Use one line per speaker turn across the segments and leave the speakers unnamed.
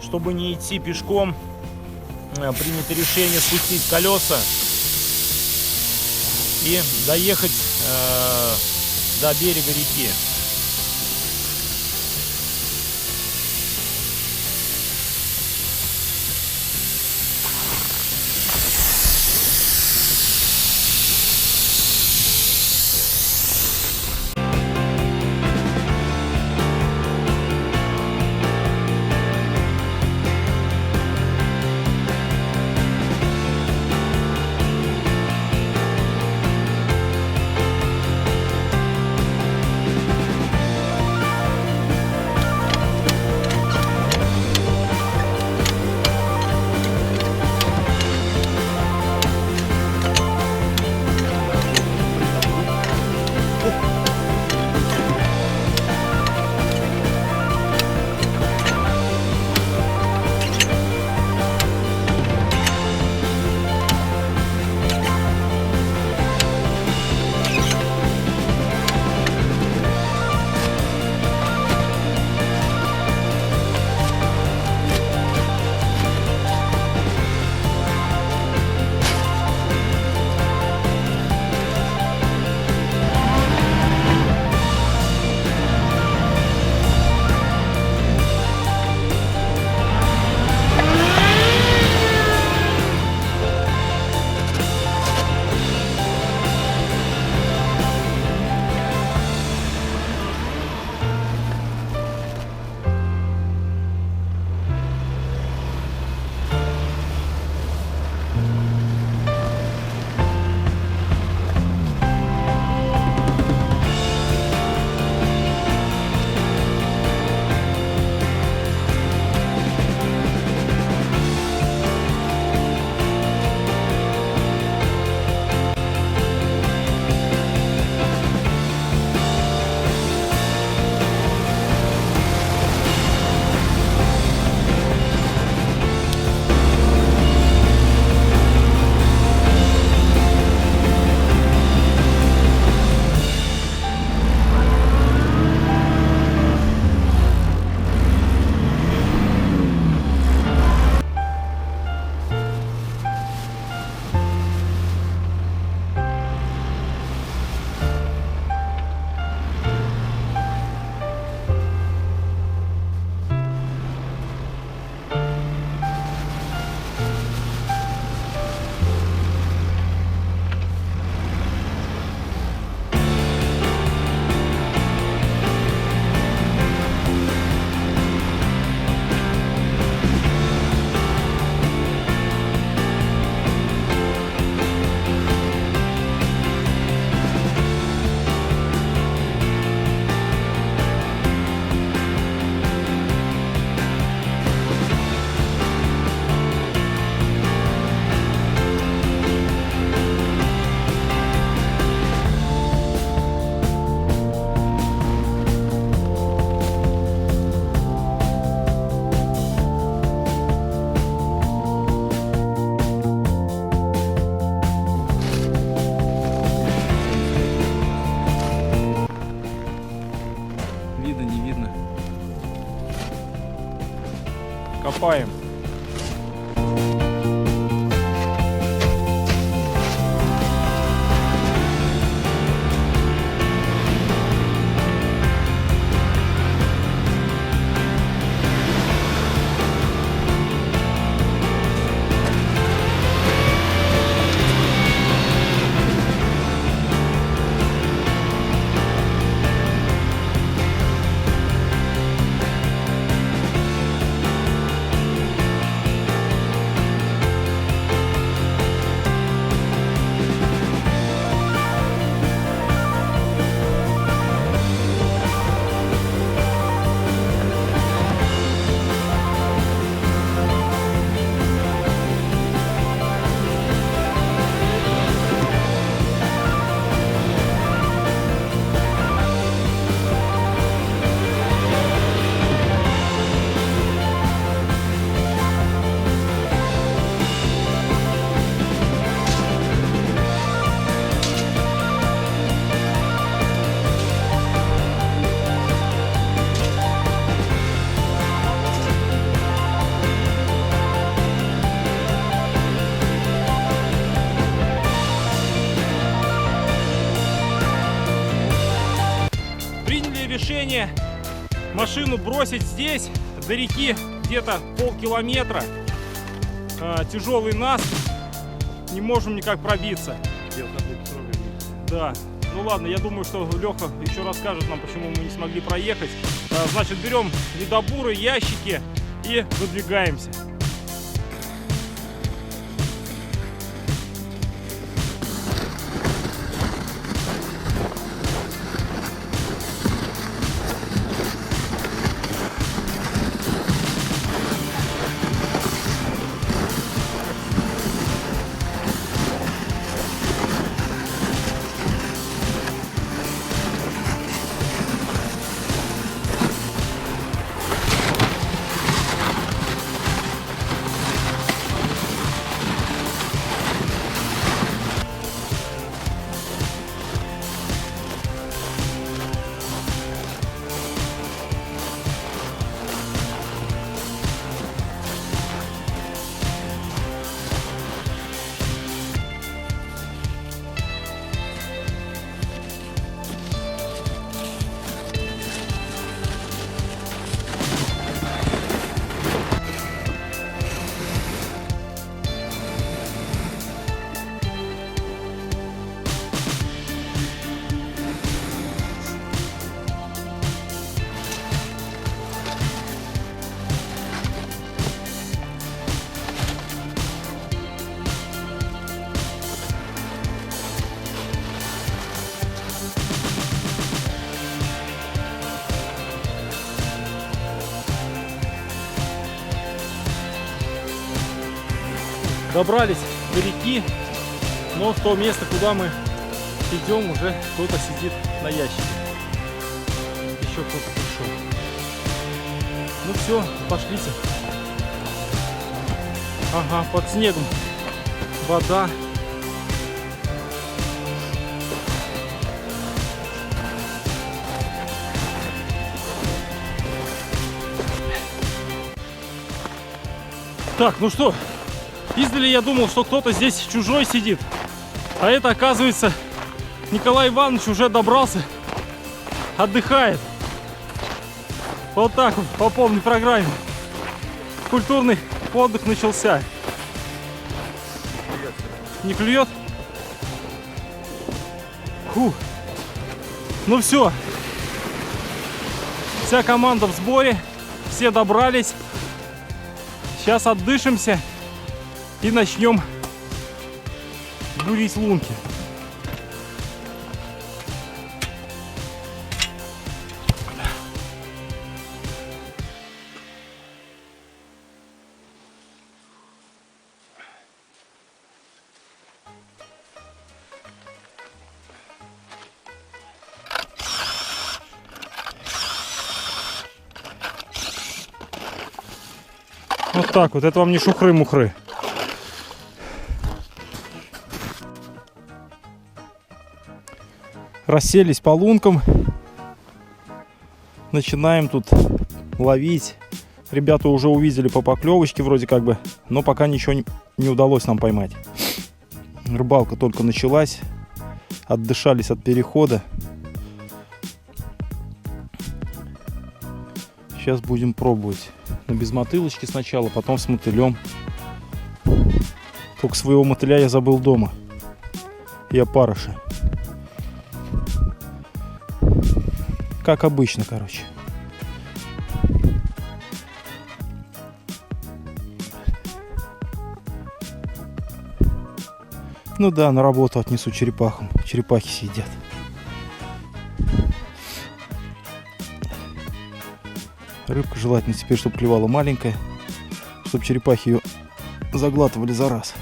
Чтобы не идти пешком, принято решение спустить колеса и доехать до берега реки. Копаем.
решение машину бросить здесь, до реки, где-то полкилометра. Тяжелый наст, не можем никак пробиться. Да, ну ладно, я думаю, что Леха еще расскажет нам, почему мы не смогли проехать. Значит, берем ледобуры, ящики и выдвигаемся. Добрались до реки, но в то место, куда мы идем, уже кто-то сидит на ящике. Еще кто-то пришел. Ну все, пошлите. Ага, под снегом вода. Так, ну что? Издали я думал, что кто-то здесь чужой сидит. А это, оказывается, Николай Иванович уже добрался, отдыхает. Вот так вот, по полной программе. Культурный отдых начался. Не клюет? Фу. Ну все. Вся команда в сборе. Все добрались. Сейчас отдышимся. И начнем бурить лунки. Вот так вот, это вам не шухры-мухры. Расселись по лункам. Начинаем тут ловить. Ребята уже увидели по поклевочке вроде как бы, но пока ничего не удалось нам поймать. Рыбалка только началась. Отдышались от перехода. Сейчас будем пробовать. На безмотылочке сначала, потом с мотылем. Только своего мотыля я забыл дома. И опарыша. Как обычно, короче. Ну да, на работу отнесу черепахам. Черепахи съедят. Рыбка желательно теперь, чтобы клевала маленькая, чтобы черепахи ее заглатывали за раз.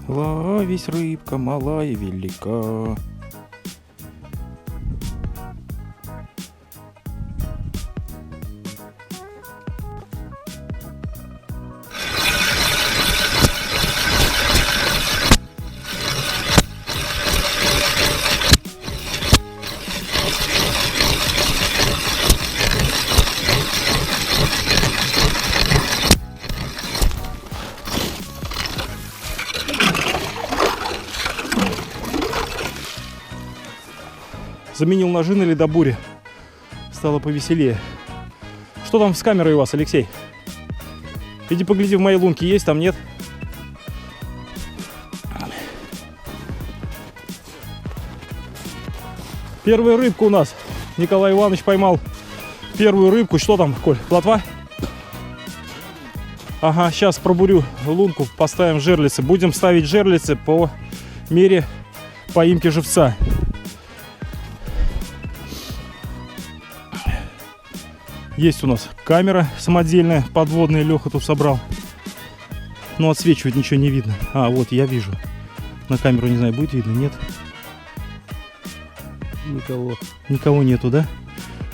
Ловись, рыбка малая велика. Заменил ножи на ледобуре. Стало повеселее. Что там с камерой у вас, Алексей? Иди погляди, в моей лунке есть, там нет. Первая рыбка у нас. Николай Иванович поймал первую рыбку. Что там, Коль, плотва? Ага, сейчас пробурю лунку, поставим жерлицы. Будем ставить жерлицы по мере поимки живца. Есть у нас камера самодельная, подводная, Леха тут собрал. Но отсвечивать ничего не видно. А, вот я вижу. На камеру, не знаю, будет видно, нет?
Никого.
Никого нету, да?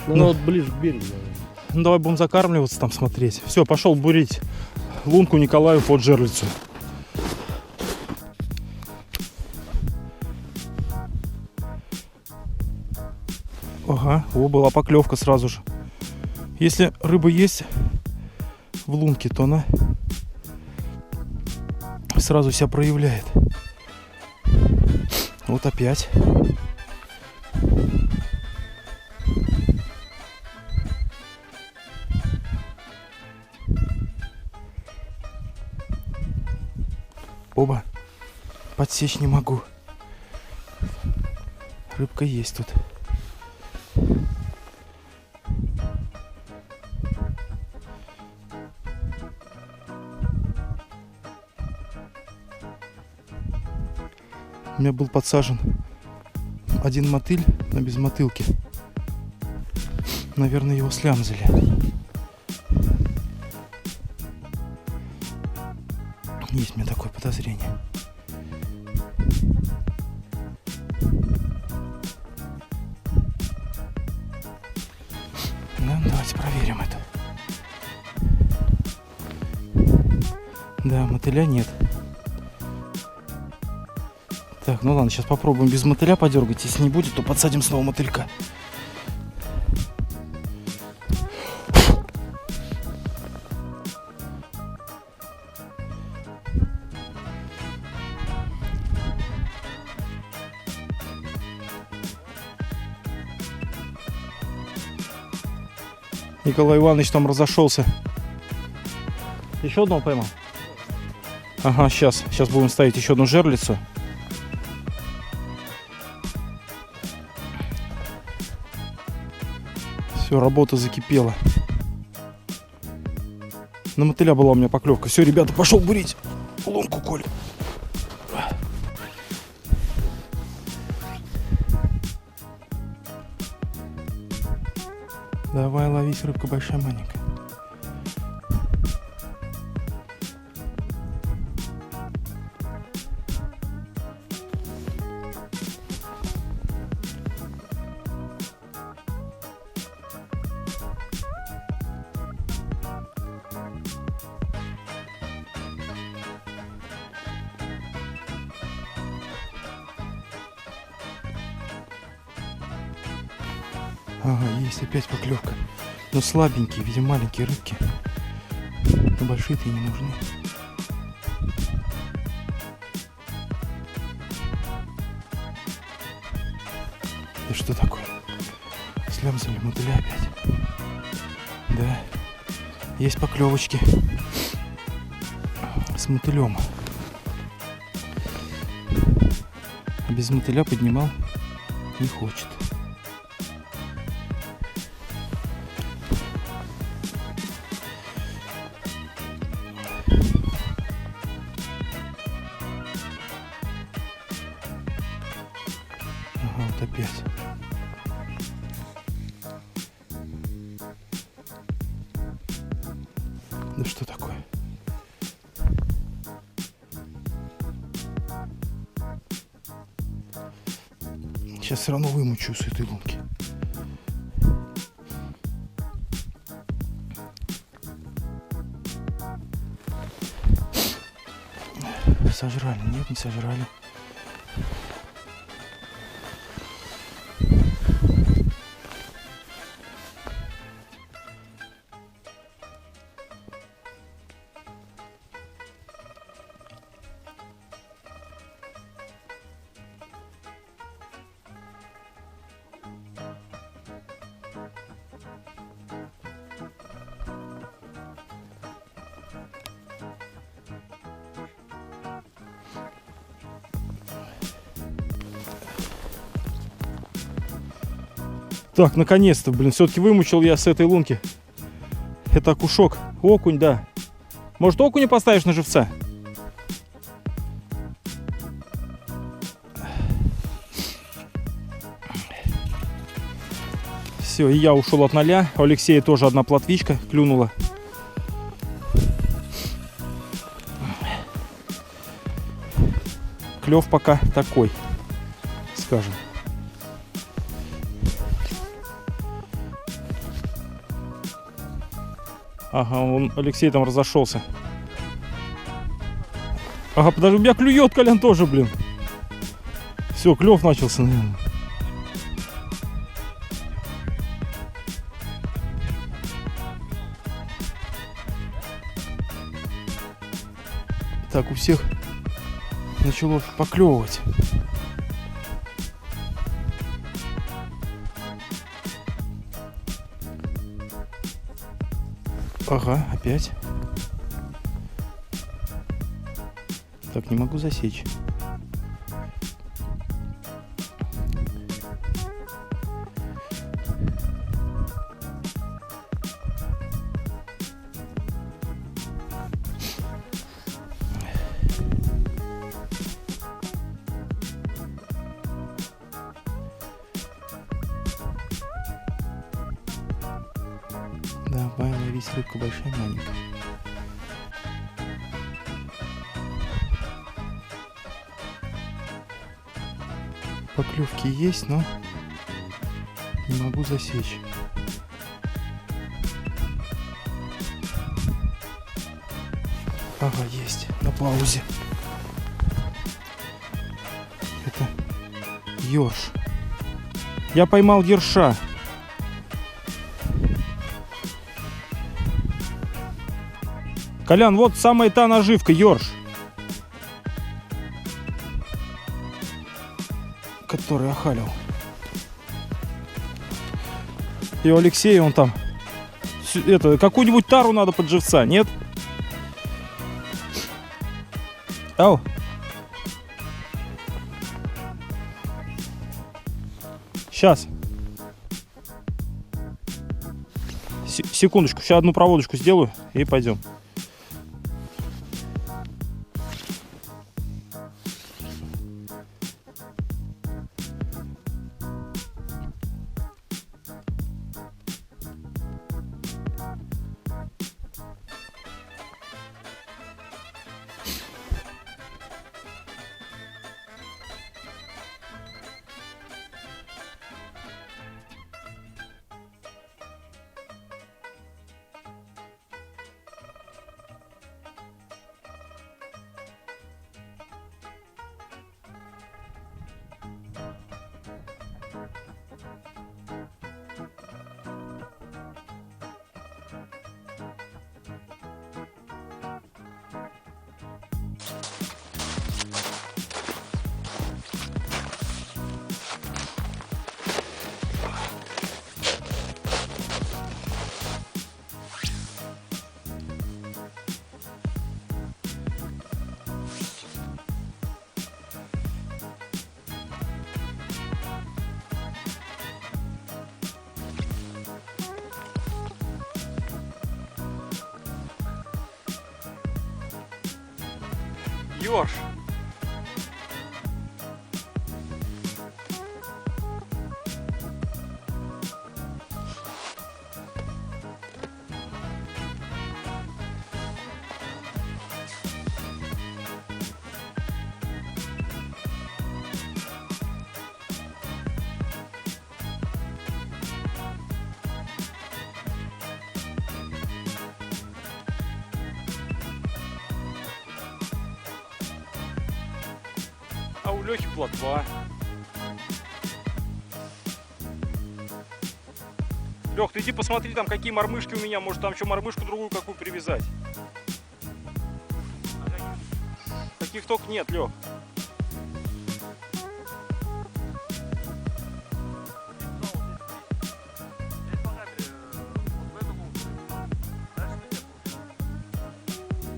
Ну, вот ближе к берегу, наверное.
Ну, давай будем закармливаться, там смотреть. Все, пошел бурить лунку Николаю под жерлицу. Ага, о, была поклевка сразу же. Если рыба есть в лунке, то она сразу себя проявляет. Вот опять. Оба. Подсечь не могу. Рыбка есть тут. У меня был подсажен один мотыль, но без мотылки. Наверное, его слямзали. Есть у меня такое подозрение. Ну, давайте проверим это. Да, мотыля нет. Так, ну ладно, сейчас попробуем без мотыля подергать. Если не будет, то подсадим снова мотылька. Николай Иванович там разошелся. Еще одного поймал? Ага, сейчас будем ставить еще одну жерлицу. Все, работа закипела. На мотыля была у меня поклевка. Все, ребята, пошел бурить лунку, Коль. Давай ловись, рыбка большая, маленькая. Ага, есть опять поклевка. Но слабенькие, видимо, маленькие рыбки. Но большие-то и не нужны. Да что такое? Слямзали мотыля опять. Да. Есть поклевочки. С мотылем. А без мотыля поднимал не хочет. Ага, вот опять. Да что такое? Сейчас все равно вымучу с этой лунки. Сожрали? Нет, не сожрали. Так, наконец-то, блин, все-таки вымучил я с этой лунки. Это окушок. Окунь, да. Может, окуня поставишь на живца? Все, и я ушел от 0. У Алексея тоже одна плотвичка клюнула. Клев пока такой, скажем. Ага, он, Алексей там разошелся. Ага, подожди, у меня клюет, Колян, тоже, блин. Все, клев начался, наверное. Так, у всех начало поклевывать. Ага, опять. Так, не могу засечь. Давай, ловись, рыбка большая, маленькая. Поклевки есть, но не могу засечь. Ага, есть, на паузе. Это ёрш. Я поймал ерша. Колян, вот самая та наживка, ёрш. Который охалил. И у Алексея он там... Это, какую-нибудь тару надо под живца, нет? Ау. Сейчас. Секундочку, сейчас одну проводочку сделаю и пойдем. Ёрш. А у Лёхи плотва. Лёх, ты иди посмотри, там какие мормышки у меня. Может, там еще мормышку другую какую привязать. Таких только нет, Лёх.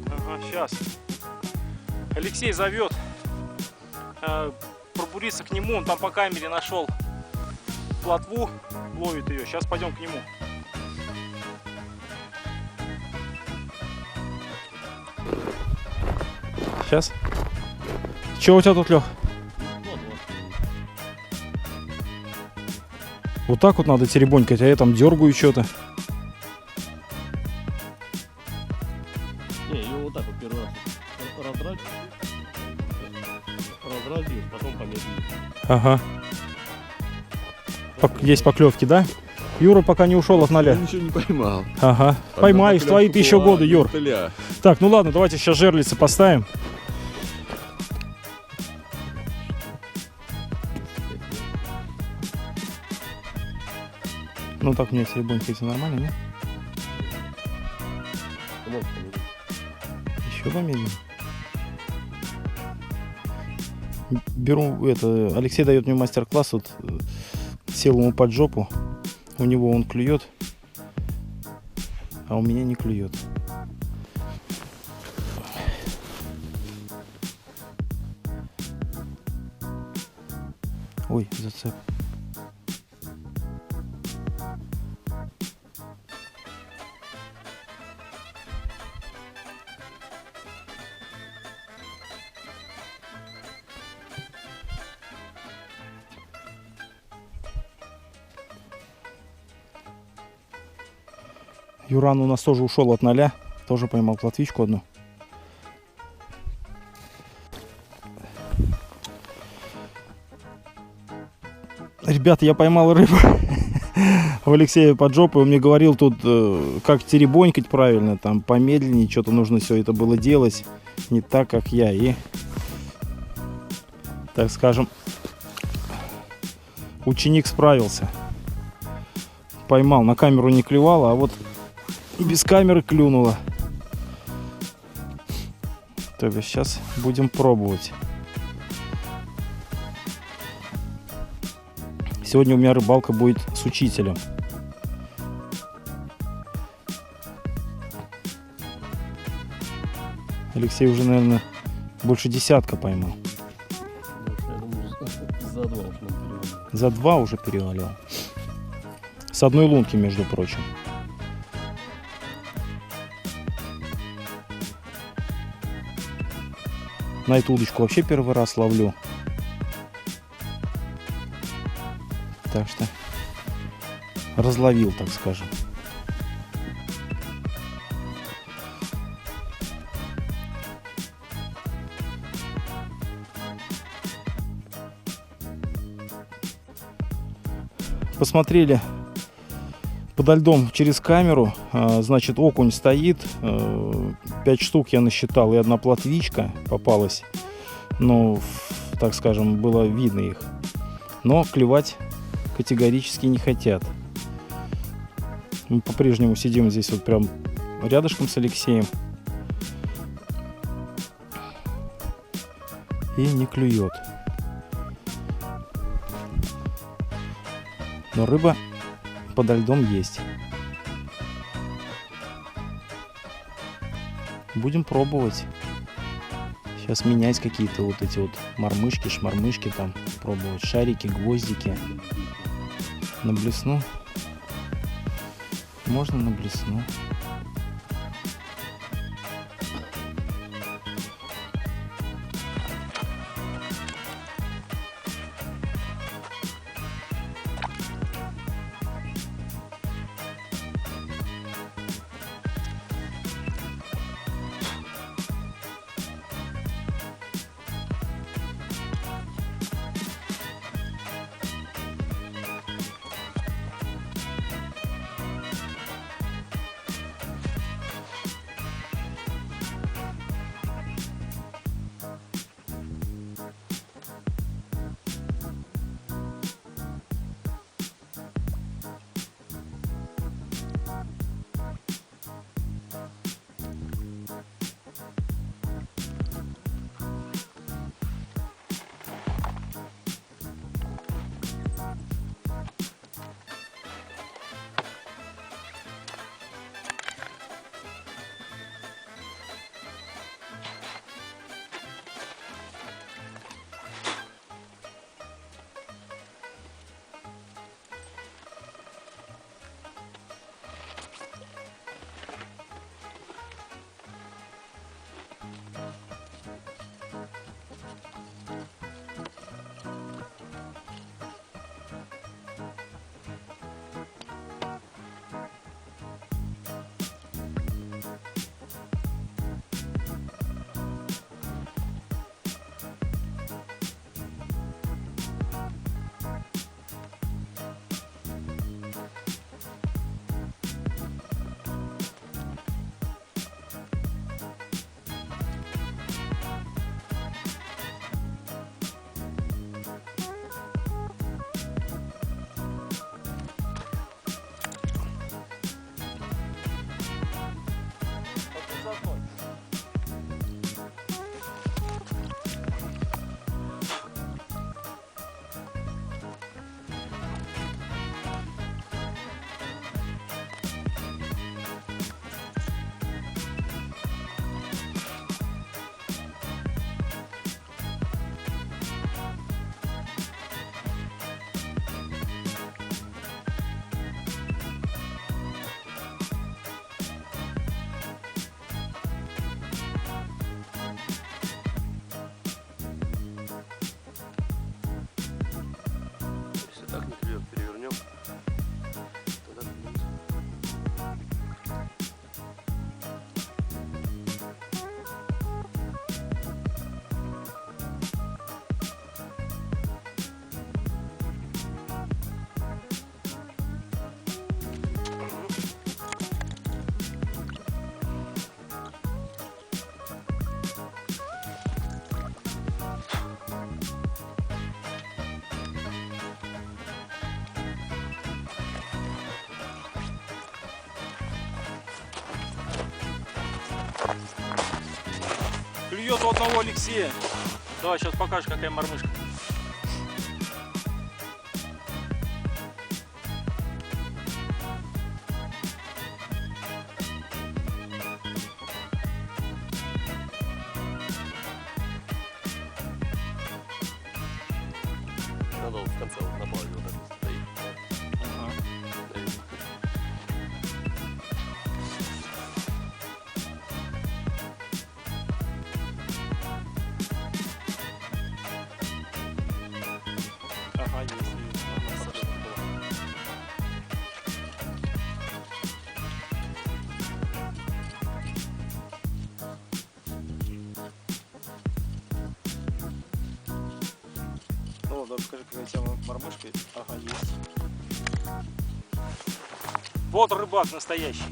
Ага, сейчас. Алексей зовет. Пробуриться к нему, он там по камере нашел плотву, ловит ее. Сейчас пойдем к нему.
Сейчас. Че у тебя тут, Лех? Вот так вот надо теребонькать, а я там дергаю что-то.
Не, ее вот так вот первый раз разрадишь, потом помедленнее.
Ага. Есть поклевки, да? Юра пока не ушел от 0.
Я ничего не поймал.
Ага.
Одна
Поймаешь,
поклевка
твои-то еще
была,
годы, Юр.
мотыля.
Так, ну ладно, давайте сейчас жерлицы поставим. Ну так, у меня серебонькается нормально, не?
Вот, помедленнее.
Еще помедленнее. Беру это, Алексей дает мне мастер-класс, вот сел ему под жопу, у него он клюет, а у меня не клюет. Ой, зацеп. Юран у нас тоже ушел от 0, тоже поймал плотвичку одну. Ребята, я поймал рыбу у Алексея под жопой. Он мне говорил тут, как теребонькать правильно, там помедленнее, что-то нужно все это было делать. Не так, как я. И, так скажем, ученик справился. Поймал, на камеру не клевало, а вот без камеры клюнуло. То есть сейчас будем пробовать. Сегодня у меня рыбалка будет с учителем. Алексей уже, наверное, больше десятка поймал.
Я думаю, за 2 уж нам перевалил.
За 2 уже перевалил. С одной лунки, между прочим. На эту удочку вообще первый раз ловлю. Так что разловил, так скажем. Посмотрели подо льдом через камеру. Значит, окунь стоит. 5 штук я насчитал. И одна плотвичка попалась. Ну, так скажем, было видно их. Но клевать категорически не хотят. Мы по-прежнему сидим здесь вот прям рядышком с Алексеем. И не клюет. Но рыба подо льдом есть. Будем пробовать. Сейчас менять какие-то вот эти вот мормышки, шмормышки там. Пробовать шарики, гвоздики. На блесну. Можно на блесну.
клюет у одного Алексея. Давай, сейчас покажешь, какая мормышка.
Надо вот в конце вот на палке вот так вот стоит.
Ага.
Стоит.
Ага, есть.
Саша,
Ну, да, покажи, какая у тебя мормышка. Ага, есть. Вот рыбак настоящий.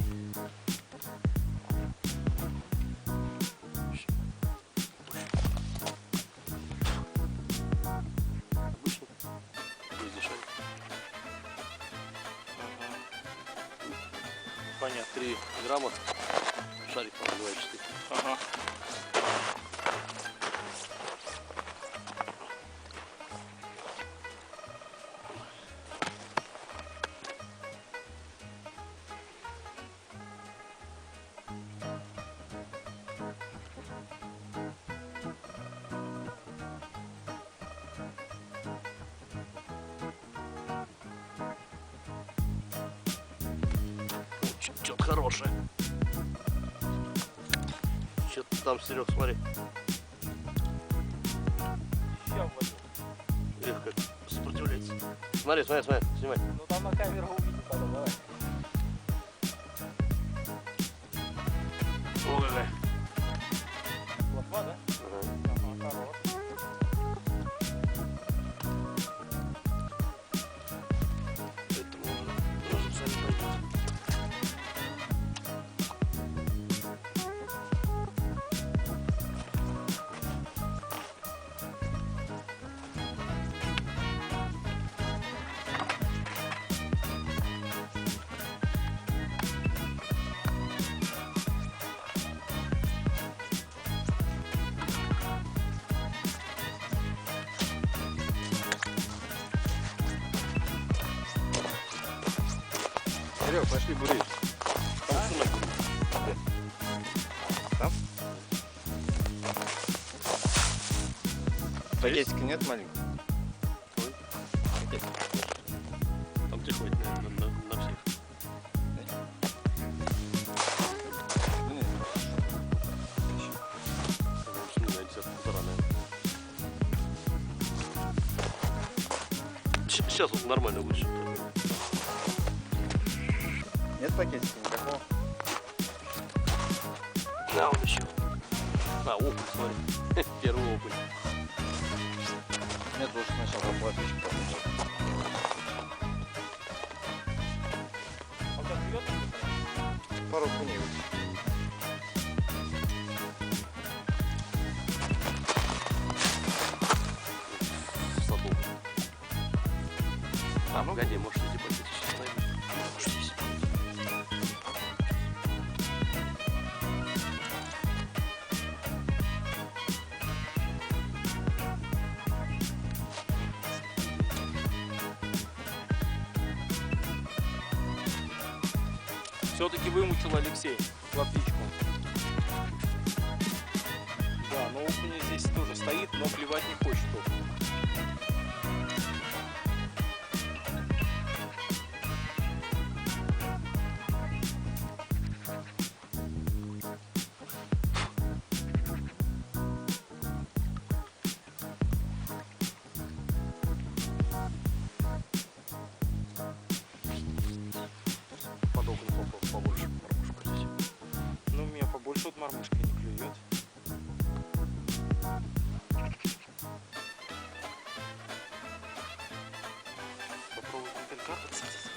обычно. Без дешевле.
Понятно.
3 грамма. Шарик, по-моему, 2,4.
Ага.
Что-то хорошее. Что-то там, Серег, смотри. Эх, как сопротивляется. Смотри, смотри, смотри, снимай.
Ну там на камеру увидим потом, давай.
О, какая.
Плотва, да?
Ага.
Ага, хорош.
Поэтому уже сами пойдет.
Серег, пошли бурить. Там? Пакетика нет маленького?
Там ты хоть на всех.
Да нет.
Потому что не знаю, 10-1,5, наверное. Сейчас вот нормально будет.
Нет пакетика никакого?
На, вот еще. На, окунь, смотри. Первый окунь.
Нет, лучше сначала платочек получить.
А у тебя клюет?
Пару окуней.
В саду. А, погоди, может, эти пакеты сейчас найду. Может, здесь.
Все-таки вымучил Алексей плотвичку. Да, но окуня здесь тоже стоит, но клевать не хочет окунь.
Под окунь побольше. Мормышку здесь.
Ну, у меня побольше вот мормышка не клюет. Попробуй мотылька подсадить.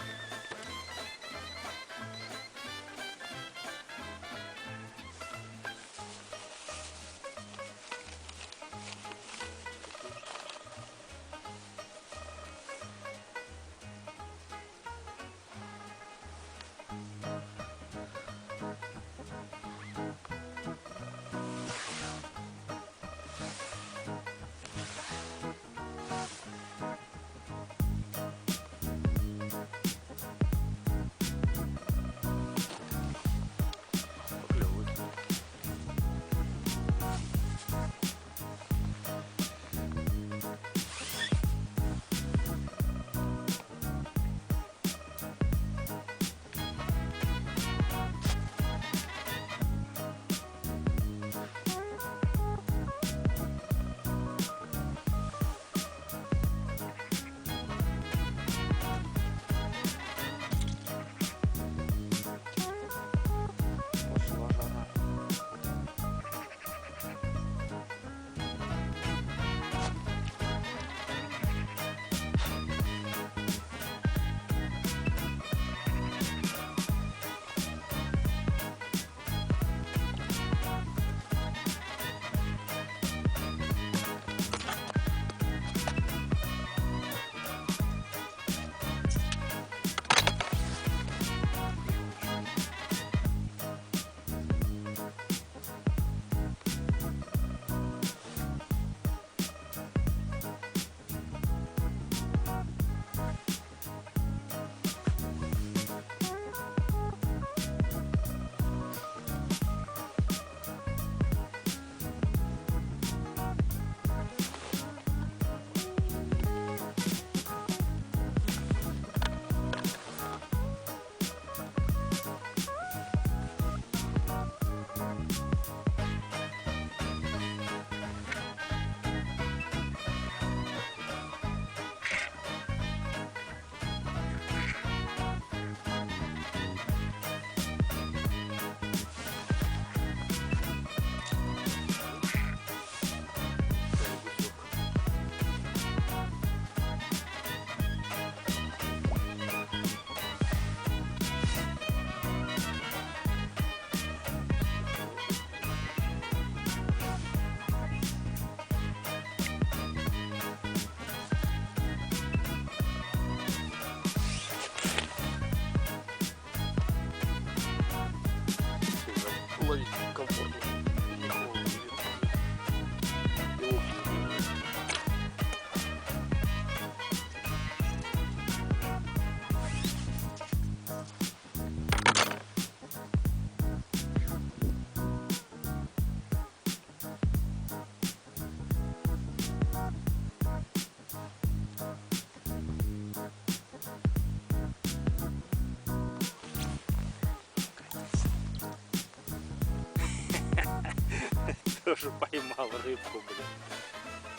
Тоже поймал рыбку, блин.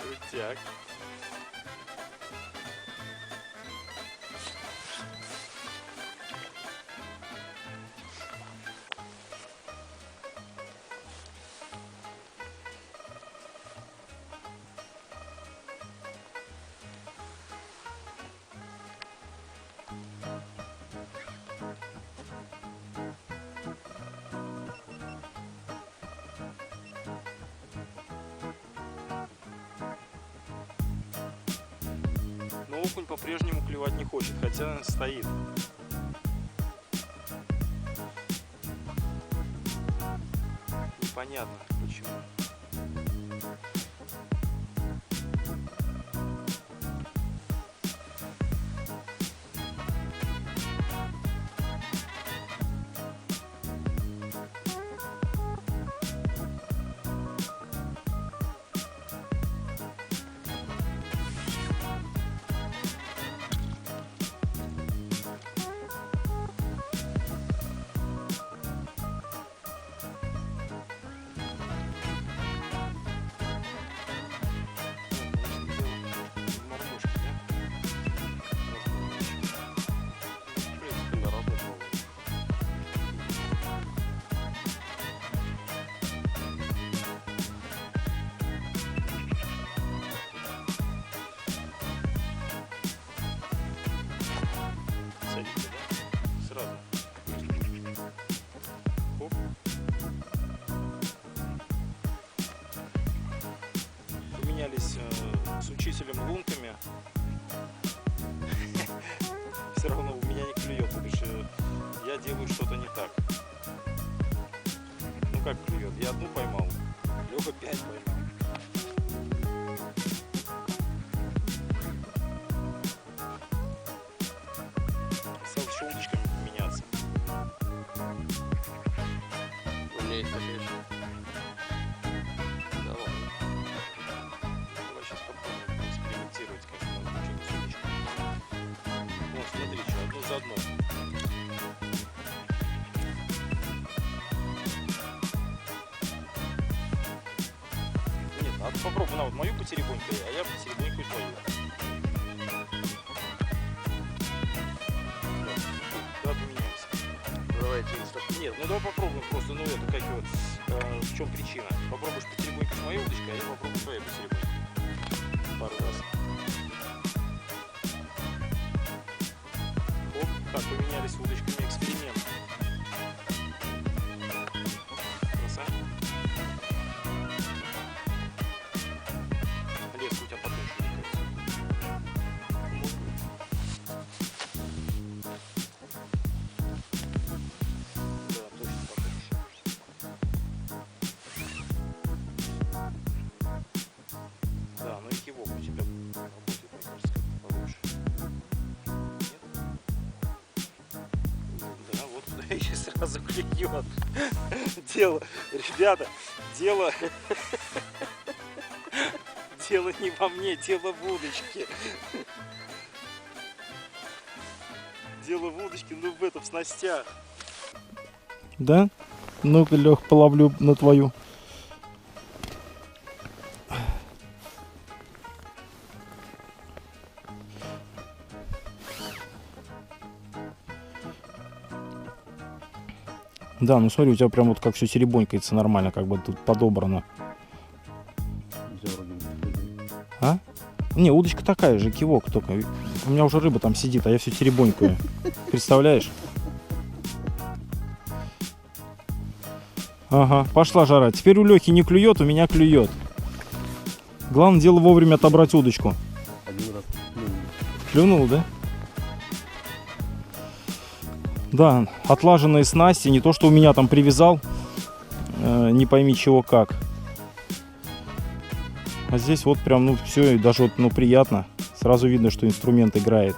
Крутяк. Но окунь по-прежнему клевать не хочет, хотя стоит. Непонятно почему. Садите, да? Сразу. Оп. Поменялись с учителем лунками. Все равно у меня не клюет, потому что я делаю что-то не так. Ну как клюет? Я одну поймал, Леха 5 поймал. С удочками поменяться.
У меня есть такая же. Давай.
Давай сейчас попробуем экспериментировать, как можно что-то с удочками. Вот, смотри, что, одну за одной. Нет, а ты попробуй на вот мою потеребонькой, а я потеребонькаю твою. Да, поменяемся.
Давайте стоп.
Нет, ну давай попробуем просто, ну это как вот, в чем причина. Попробуешь потеребоньку с моей удочкой, а я попробую твоей потеребонькой. Пару раз. Оп, так, поменялись удочками, эксперимент. Краса. Леска у тебя потоньше, мне кажется. Да, точно потоньше. Да, ну и кивок у тебя работает, мне кажется, как получше. Нет? Да, вот туда и сразу клюет. Дело, ребята, дело не во мне, дело в удочке. Дело в удочке, ну в этом, в снастях.
Да? Ну-ка, Лех, половлю на твою. Да, ну смотри, у тебя прям вот как все серебонькается нормально, как бы тут подобрано. А? Не, удочка такая же, кивок только. У меня уже рыба там сидит, а я все серебонькую. Представляешь? Ага, пошла жара. Теперь у Лехи не клюет, у меня клюет. Главное дело вовремя отобрать удочку.
Один раз
Клюнул, да? Да, отлаженные снасти, не то что у меня там привязал, не пойми чего как. А здесь вот прям, ну все, и даже вот, ну приятно. Сразу видно, что инструмент играет.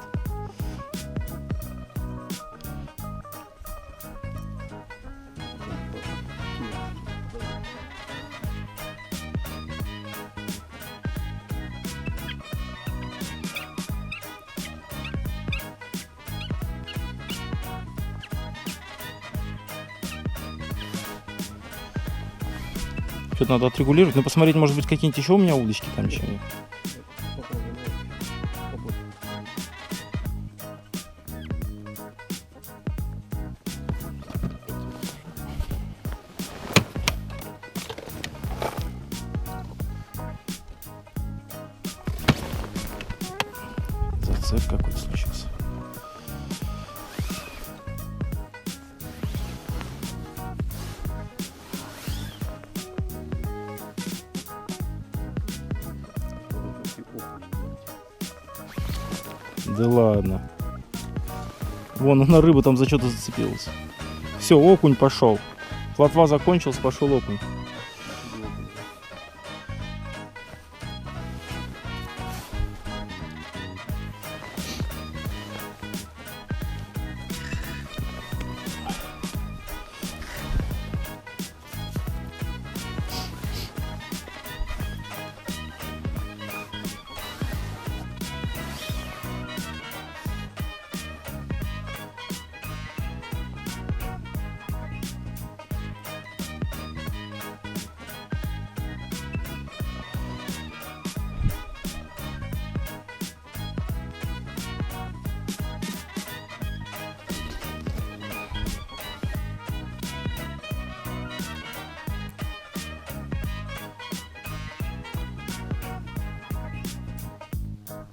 Тут надо отрегулировать. Ну, посмотреть, может быть, какие-нибудь еще у меня удочки там еще.
Попробуй, побольше.
Зацеп какой-то случился. Да ладно. Вон она рыба там за что-то зацепилась. Все, окунь пошел. Плотва закончилась, пошел окунь.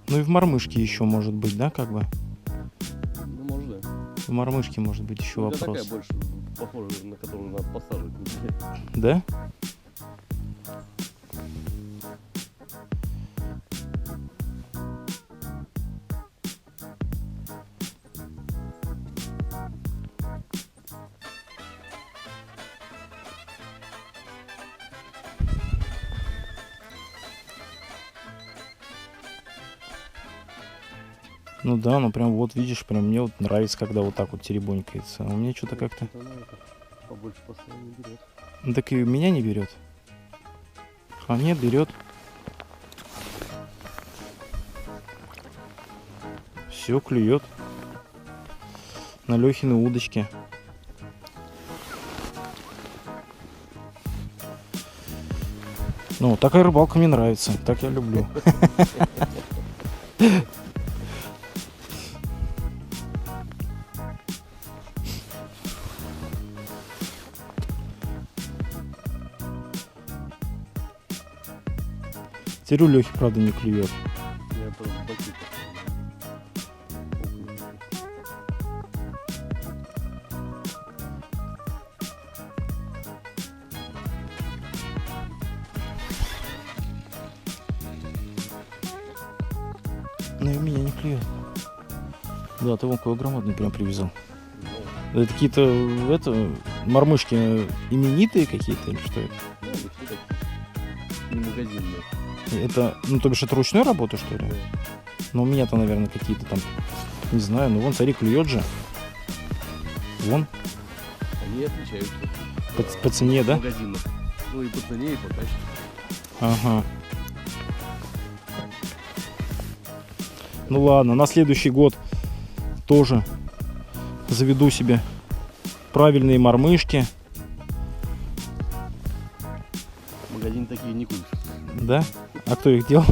Ну и в мормышке еще может быть, да, как бы?
Ну, может, да.
В мормышке может быть еще
У меня
вопрос.
такая больше похожая, на которую надо посаживать.
Да? Ну да, ну прям вот видишь, прям мне вот нравится, когда вот так вот теребонькается. А у меня что-то как-то...
Она это побольше постоянно берет.
Ну так и меня не берет. А нет, берет. Все, клюет. На Лехины удочки. Ну, такая рыбалка мне нравится. Так я люблю. Теперь у Лехи, правда, не клюет.
Я тоже баки.
Ну и у меня не клюет. Да, ты вон какой громадный прям привязал. Это какие-то мормышки именитые какие-то или что это?
Ну, они все такие. Не магазинные.
Это, ну, то бишь, это ручной работы, что ли?
Да.
Ну, у меня-то, наверное, какие-то там, не знаю, ну, вон, смотри, клюет же. Вон,
Они отличаются.
по цене, да?
Магазинных. Ну и по цене, и по качеству.
Ага. Ну, ладно, на следующий год тоже заведу себе правильные мормышки,
Магазин такие не купишь.
да? А кто их делал?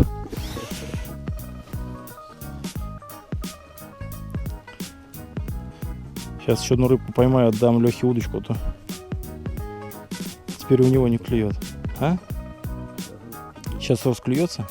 Сейчас еще одну рыбку поймаю, отдам Лехе удочку, а то теперь у него не клюет. А? Сейчас расклюется?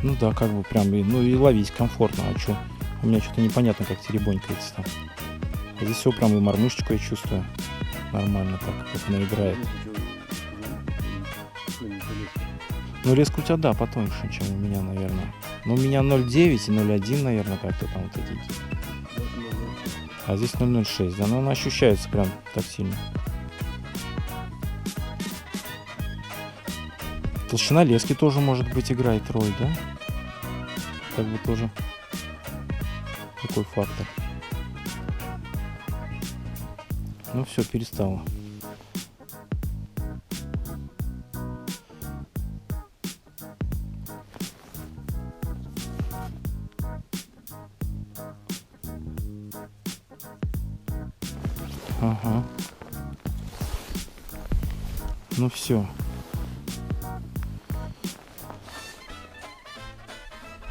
Ну да, как бы прям, ну и ловить комфортно, а что? У меня что-то непонятно, как теребонькается там. А здесь все прям и мормышечку я чувствую. Нормально так, как она играет. Ну резко у тебя, да, потоньше, чем у меня, наверное. Ну у меня 0,9 и 0,1, наверное, как-то там вот эти. А здесь 0,06, да, но она ощущается прям так сильно. Толщина лески тоже, может быть, играет роль, да? Как бы тоже такой фактор. Ну все, перестало. Ага. Ну все.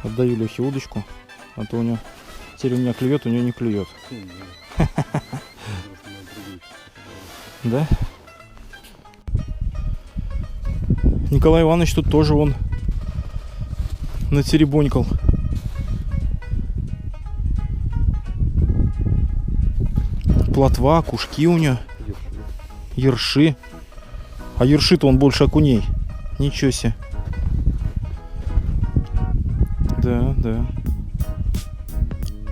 Отдаю Лехе удочку, а то у него теперь у меня клюет, у него не клюет. Да? Николай Иванович тут тоже он натеребонькал. Плотва, кушки у него. Ерши. А ерши-то он больше окуней. Ничего себе. Да, да.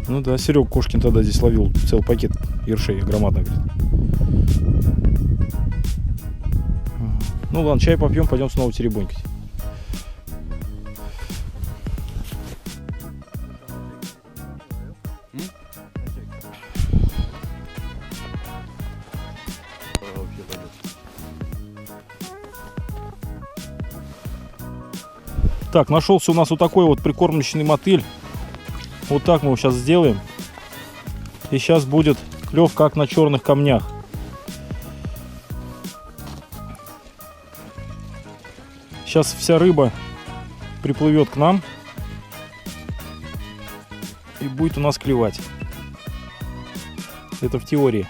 Ну да, Серега Кошкин тогда здесь ловил целый пакет ершей громадно, говорит. Ну ладно, чай попьем, пойдем снова теребонькать. Так, нашелся у нас вот такой вот прикормочный мотыль. Вот так мы его сейчас сделаем. И сейчас будет клев как на черных камнях. Сейчас вся рыба приплывет к нам и будет у нас клевать. Это в теории.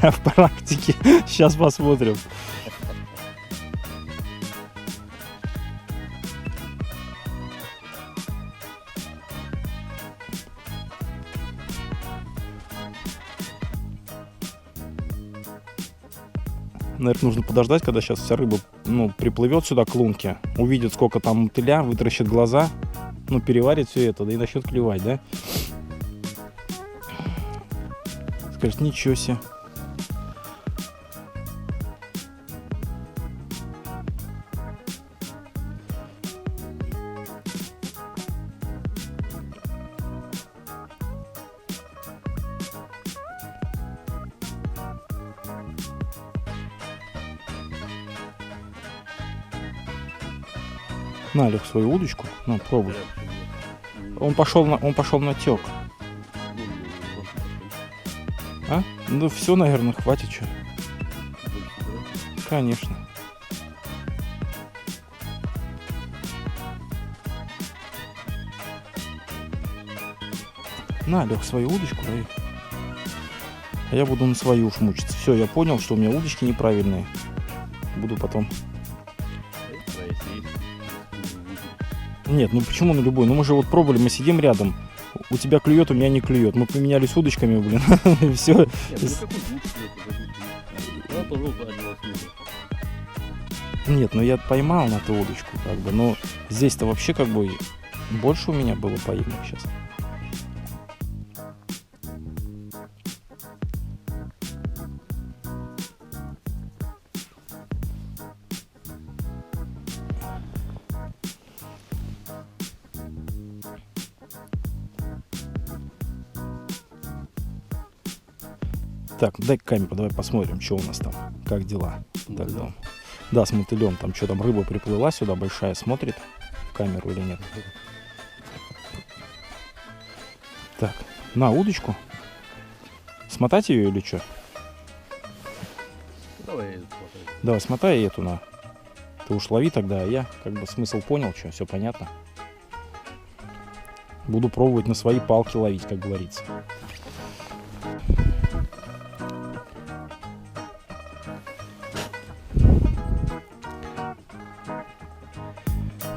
А в практике сейчас посмотрим. Наверное, нужно подождать, когда сейчас вся рыба, приплывет сюда к лунке, увидит, сколько там мотыля, вытаращит глаза, переварит все это, да и начнет клевать, да? Скажет, ничего себе. На, Лех, свою удочку. Ну, пробуй. Он пошел на тек. А? Ну все, наверное, хватит что. Конечно. На, Лех, свою удочку, да. А я буду на свою уж мучиться. Все, я понял, что у меня удочки неправильные. Буду потом. Нет, ну почему на любой? Ну мы же вот пробовали, мы сидим рядом. У тебя клюет, у меня не клюет. Мы поменялись удочками, блин. И все. Нет, ну я поймал на ту удочку, как бы. Но здесь-то вообще как бы больше у меня было поймано сейчас. Так, дай-ка камеру, давай посмотрим, что у нас там, как дела. Так, да, с мотылем, там что там, рыба приплыла сюда большая, смотрит в камеру или нет. Так, на удочку. Смотать ее или что? Давай, смотай эту на. Ты уж лови тогда, а я как бы смысл понял, что, все понятно. Буду пробовать на свои палки ловить, как говорится.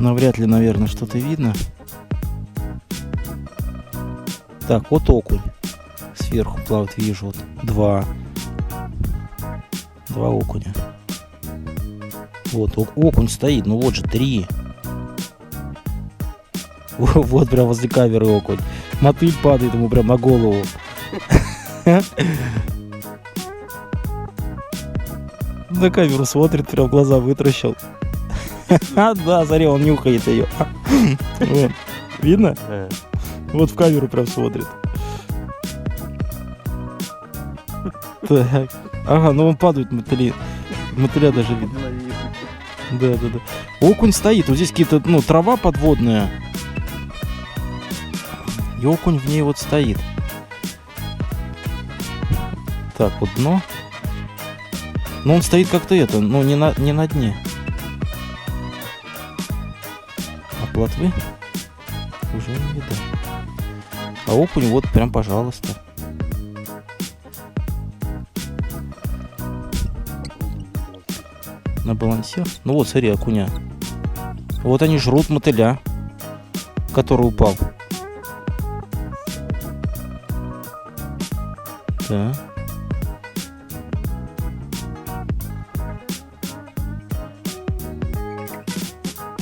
Навряд ли, наверное, что-то видно. Так, вот окунь. Сверху плавает, вижу. Вот. Два окуня. Вот, окунь стоит. Ну вот же, 3. Вот прям возле камеры окунь. Мотыль падает ему прям на голову. На камеру смотрит, прям глаза вытращил. Да, смотри, он нюхает ее. Вот. Видно? Вот в камеру прям смотрит. Так. Ага, ну он падает, мотыля даже видно. Да. Окунь стоит, вот здесь какие-то, ну, трава подводная. И окунь в ней вот стоит. Так, вот дно. Но он стоит как-то это, ну, не на дне. А плотвы уже не видать. А окунь вот прям, пожалуйста. На балансир. Ну вот, смотри, окуня. Вот они жрут мотыля, который упал. Да.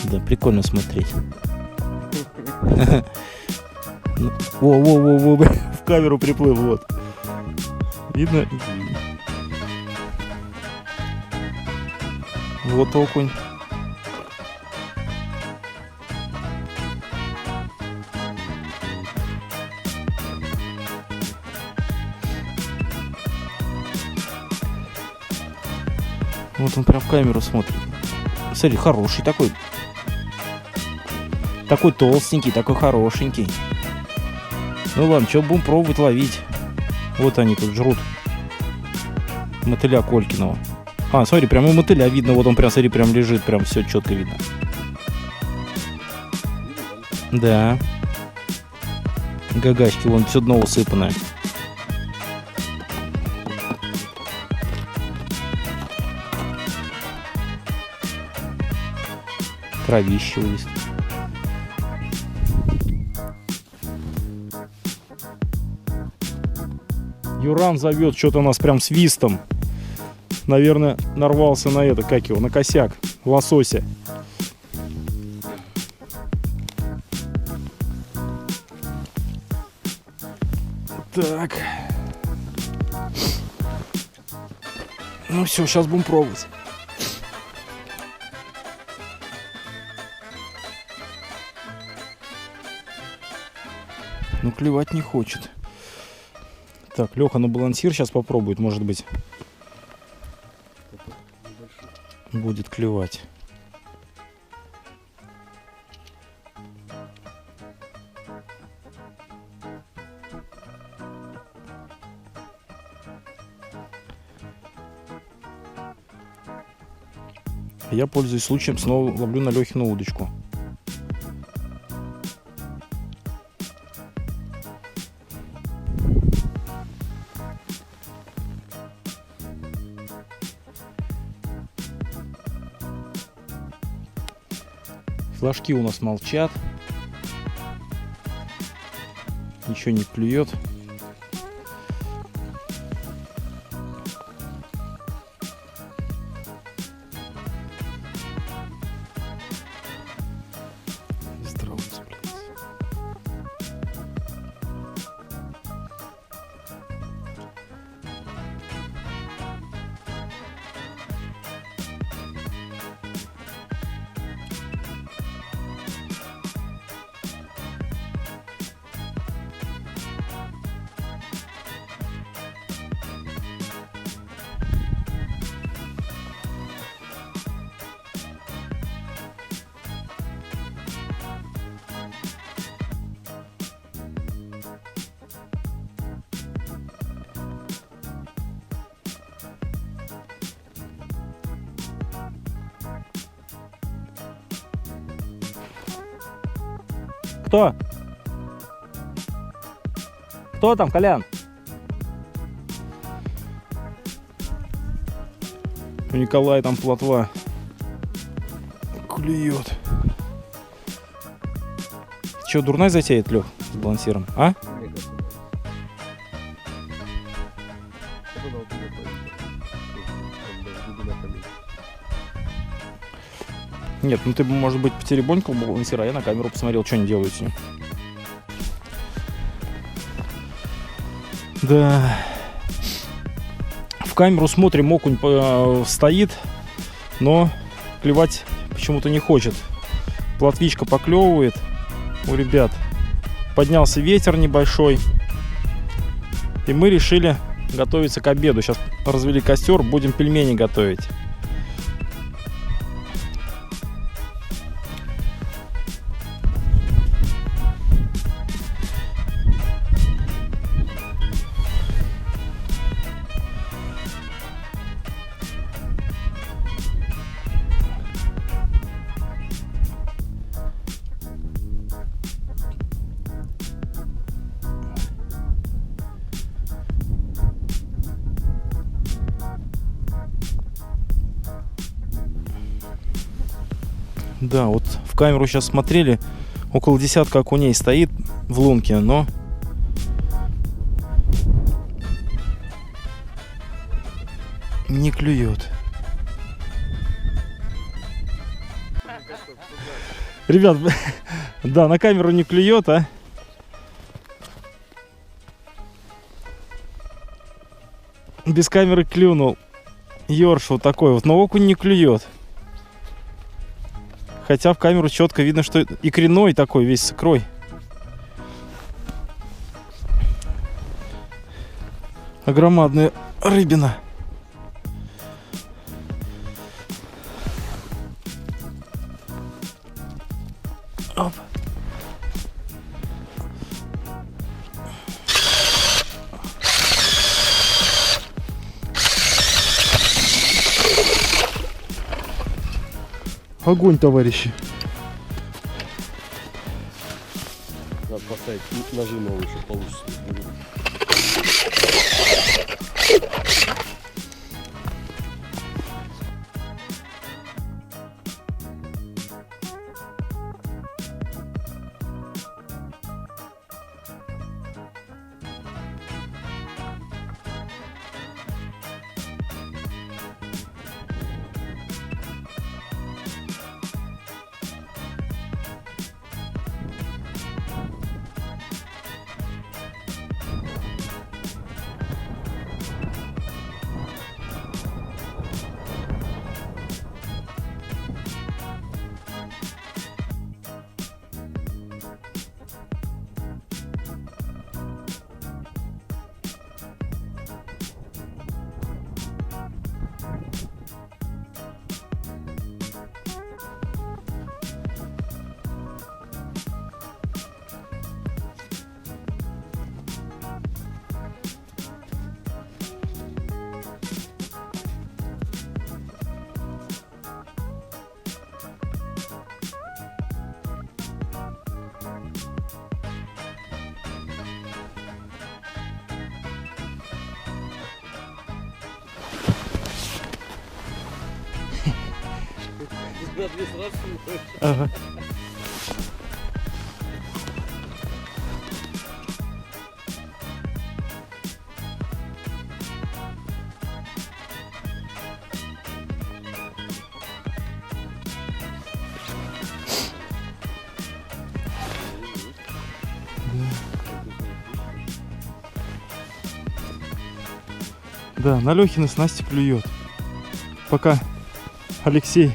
Да, прикольно смотреть. Во, в камеру приплыл, вот. Видно? Вот окунь. Вот он прям в камеру смотрит. Смотри, хороший такой. Такой толстенький, такой хорошенький. Ну ладно, что, будем пробовать ловить. Вот они тут жрут мотыля Колькиного. А, смотри, прям и мотыля видно. Вот он прям, смотри, прям лежит. Прям все четко видно. Да. Гагачки, вон все дно усыпанное. Травище есть. Юран зовет что-то нас прям свистом. Наверное, нарвался на это, как его, на косяк лосося. Так. Ну все, сейчас будем пробовать. Ну, клевать не хочет. Так, Леха на балансир сейчас попробует, может быть, будет клевать. Я, пользуясь случаем, снова ловлю на Лехину удочку. Флажки у нас молчат. Ничего не клюет. Кто? Кто там, Колян? У Николая там плотва клюет. Че, дурной затеет, Лех, с балансиром, а? Нет, ну ты бы, может быть, потеребонькал балансира, а я на камеру посмотрел, что они делают с ним. Да. В камеру смотрим, окунь стоит, но клевать почему-то не хочет. Плотвичка поклевывает у ребят. Поднялся ветер небольшой. И мы решили готовится к обеду. Сейчас развели костер, будем пельмени готовить. Да, вот в камеру сейчас смотрели, около десятка окуней стоит в лунке, но не клюет. Ребят, да, на камеру не клюет, а? Без камеры клюнул. Ёрш вот такой вот, но окунь не клюет. Хотя в камеру четко видно, что икряной такой весь с икрой. Огромадная рыбина. Оп. Огонь, товарищи.
Надо поставить нажим его еще получится.
Ага. Да, на Лехины снасти клюет. Пока Алексей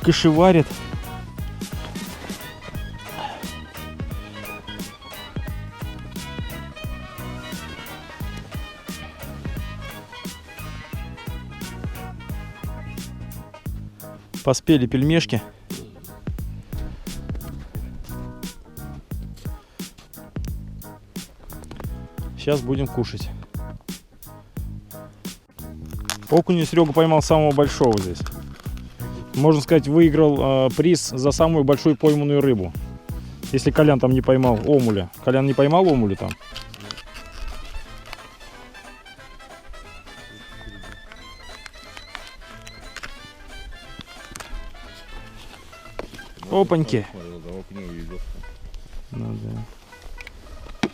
кашеварит. Поспели пельмешки. Сейчас будем кушать. Окуня Серега поймал самого большого здесь. Можно сказать, выиграл приз за самую большую пойманную рыбу. Если Колян там не поймал омуля. Колян не поймал омуля там? Опаньки. Ну, да.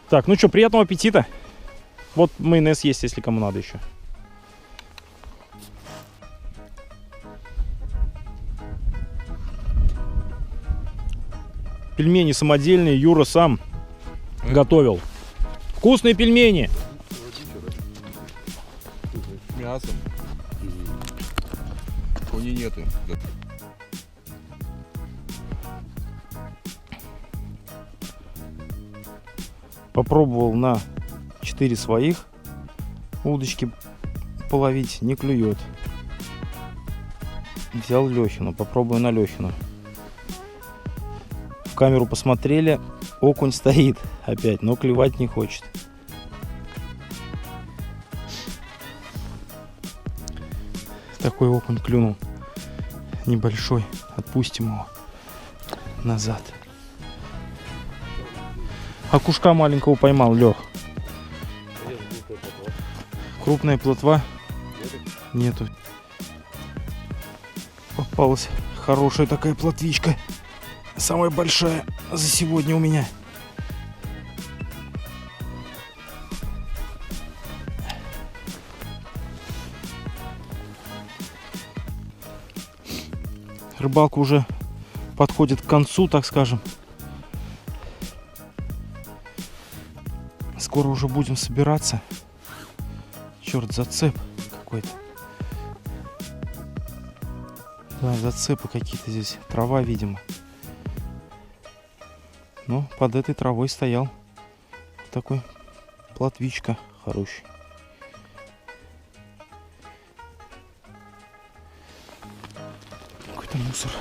Так, ну что, приятного аппетита. Вот майонез есть, если кому надо еще. Пельмени самодельные, Юра сам готовил. Вкусные пельмени.
С мясом. Кони нету. Попробовал на
4 своих удочки половить, не клюет. Взял Лехину, попробую на Лехину. В камеру посмотрели, окунь стоит опять, но клевать не хочет. Такой окунь клюнул, небольшой, отпустим его назад. Окушка маленького поймал, Лех. Крупная плотва? Нету. Попалась хорошая такая плотвичка. Самая большая за сегодня у меня. Рыбалка уже подходит к концу, так скажем. Скоро уже будем собираться. Черт, зацеп какой-то. Да, зацепы какие-то здесь. Трава, видимо. Но под этой травой стоял такой плотвичка хороший. Какой-то мусор.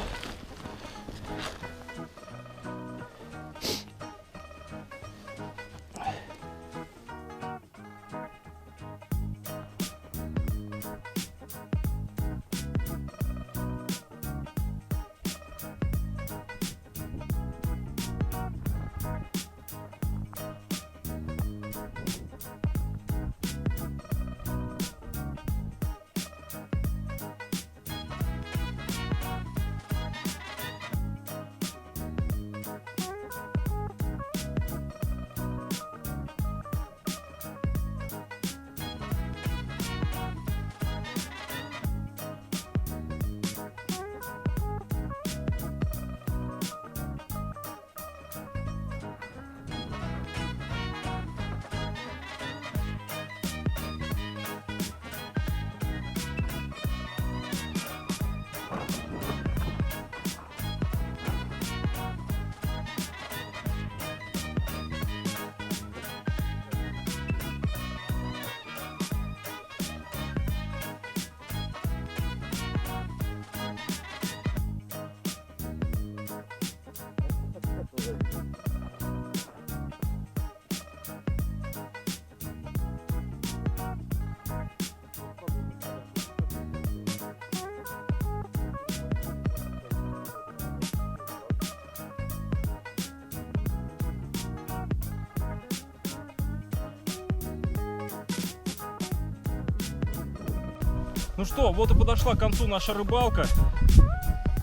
Ну что, вот и подошла к концу наша рыбалка.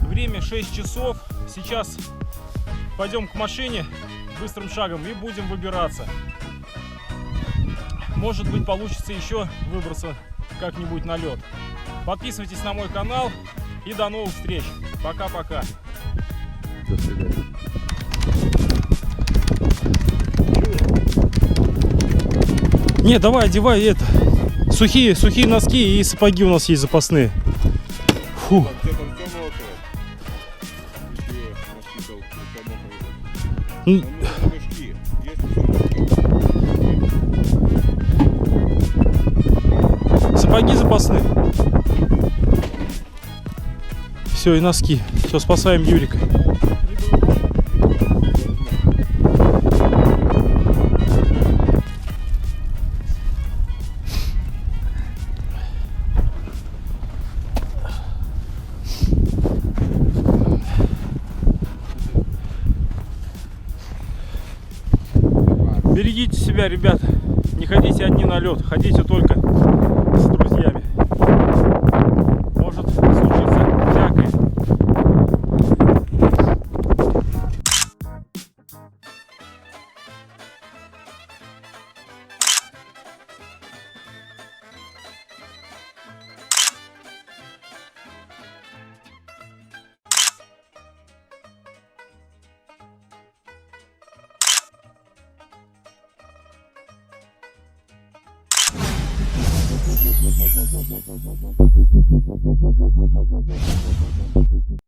Время 6 часов. Сейчас пойдем к машине быстрым шагом и будем выбираться. Может быть, получится еще выбраться как-нибудь на лед. Подписывайтесь на мой канал и до новых встреч. Пока-пока.
До свидания.
Не, давай, одевай это. Сухие носки и сапоги у нас есть запасные. Фу.
Там все мокрое. Еще носки помокрые.
М.
Там мешки. Есть все.
Сапоги запасные. Все, и носки. Все, спасаем Юрика. Берегите себя, ребята. Не ходите одни на лед, ходите только с друзьями. Может случиться всякое.